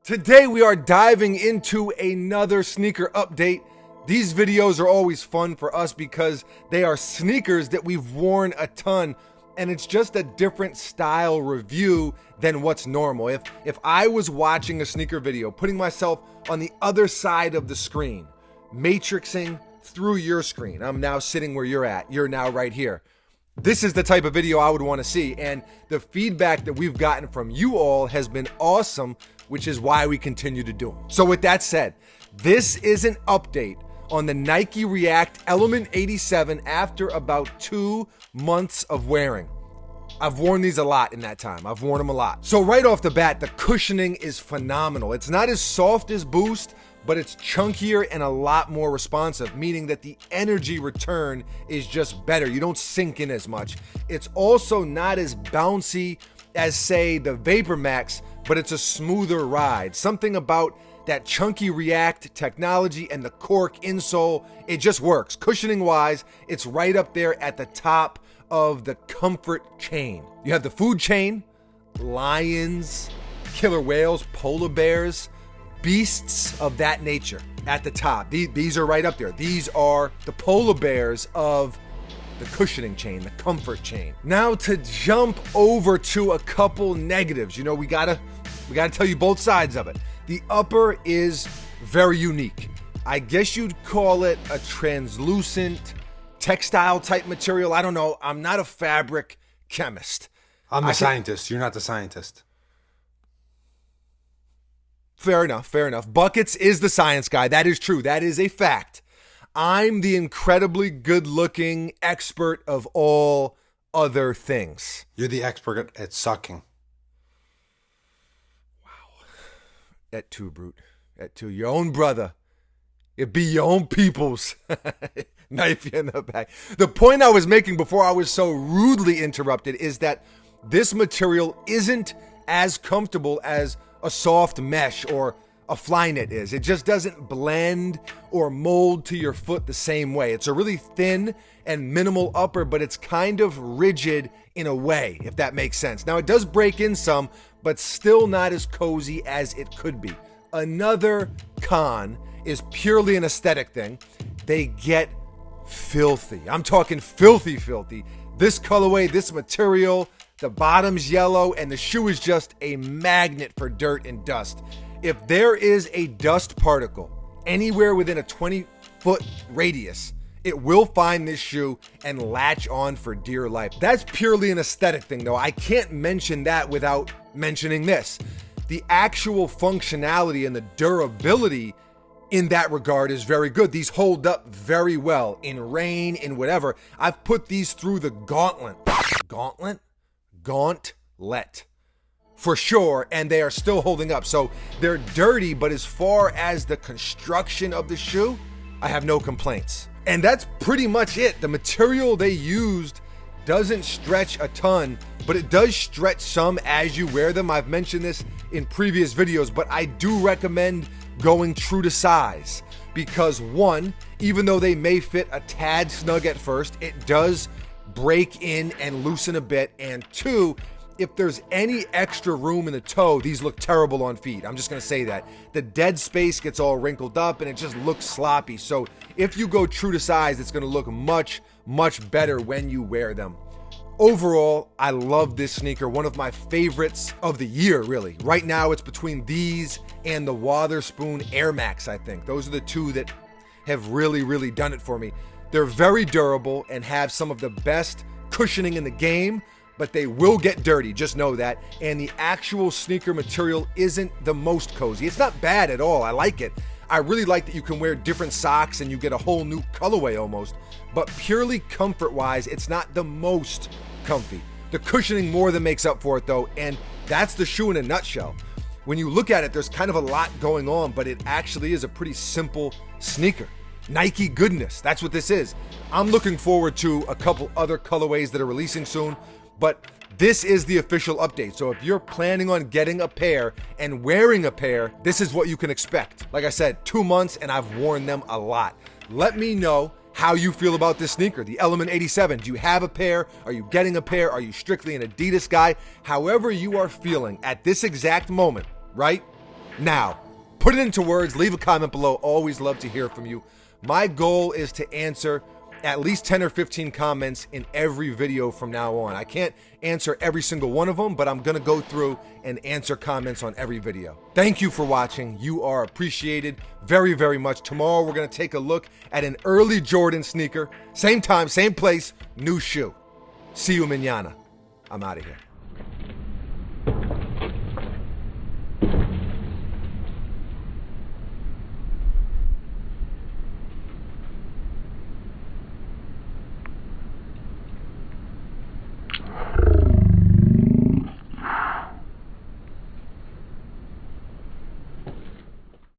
Today we are diving into another sneaker update. These videos are always fun for us because they are sneakers that we've worn a ton, and it's just a different style review than what's normal. If I was watching a sneaker video, putting myself on the other side of the screen, matrixing through your screen, I'm now sitting where you're at, you're now right here. This is the type of video I would want to see, and the feedback that we've gotten from you all has been awesome, which is why we continue to do them. So with that said, this is an update on the Nike React Element 87 after about 2 months of wearing. I've worn these a lot in that time. I've worn them a lot. So right off the bat, the cushioning is phenomenal. It's not as soft as Boost, but it's chunkier and a lot more responsive, meaning that the energy return is just better. You don't sink in as much. It's also not as bouncy as, say, the Vapor Max, but it's a smoother ride. Something about that chunky React technology and the cork insole, it just works. Cushioning wise, it's right up there at the top of the comfort chain. You have the food chain, lions, killer whales, polar bears, beasts of that nature at the top. These are right up there. These are the polar bears of the cushioning chain, the comfort chain. Now to jump over to a couple negatives. You know, we gotta tell you both sides of it. The upper is very unique. I guess you'd call it a translucent textile type material. I don't know. I'm not a fabric chemist. I'm the scientist. You're not the scientist. Fair enough. Buckets is the science guy. That is true. That is a fact. I'm the incredibly good-looking expert of all other things. You're the expert at sucking. Wow. That too, Brute. That too. Your own brother. It be your own people's. Knife you in the back. The point I was making before I was so rudely interrupted is that this material isn't as comfortable as a soft mesh or a Flyknit is. It just doesn't blend or mold to your foot the same way. It's a really thin and minimal upper, but it's kind of rigid in a way, if that makes sense. Now, it does break in some, but still not as cozy as it could be. Another con is purely an aesthetic thing. They get filthy. I'm talking filthy. This colorway, this material, the bottom's yellow, and the shoe is just a magnet for dirt and dust. If there is a dust particle anywhere within a 20-foot radius, it will find this shoe and latch on for dear life. That's purely an aesthetic thing, though. I can't mention that without mentioning this. The actual functionality and the durability in that regard is very good. These hold up very well in rain, in whatever. I've put these through the gauntlet. Gauntlet. For sure, and they are still holding up. So they're dirty, but as far as the construction of the shoe, I have no complaints. And that's pretty much it. The material they used doesn't stretch a ton, but it does stretch some as you wear them. I've mentioned this in previous videos, but I do recommend going true to size because, one, even though they may fit a tad snug at first, it does break in and loosen a bit, and two, if there's any extra room in the toe, these look terrible on feet. I'm just gonna say that. The dead space gets all wrinkled up and it just looks sloppy. So if you go true to size, it's gonna look much better when you wear them. Overall, I love this sneaker. One of my favorites of the year, really. Right now, it's between these and the Wotherspoon Air Max, I think. Those are the two that have really done it for me. They're very durable and have some of the best cushioning in the game, but they will get dirty, just know that. And the actual sneaker material isn't the most cozy. It's not bad at all, I like it. I really like that you can wear different socks and you get a whole new colorway almost, but purely comfort-wise, it's not the most comfy. The cushioning more than makes up for it though, and that's the shoe in a nutshell. When you look at it, there's kind of a lot going on, but it actually is a pretty simple sneaker. Nike goodness, that's what this is. I'm looking forward to a couple other colorways that are releasing soon, but this is the official update. So if you're planning on getting a pair and wearing a pair, this is what you can expect. Like I said, 2 months and I've worn them a lot. Let me know how you feel about this sneaker, the Element 87. Do you have a pair? Are you getting a pair? Are you strictly an Adidas guy? However you are feeling at this exact moment, right? Now, put it into words, leave a comment below. Always love to hear from you. My goal is to answer at least 10 or 15 comments in every video from now on. I can't answer every single one of them, but I'm gonna go through and answer comments on every video. Thank you for watching. You are appreciated very, very much. Tomorrow we're gonna take a look at an early Jordan sneaker. Same time, same place, new shoe. See you mañana. I'm out of here.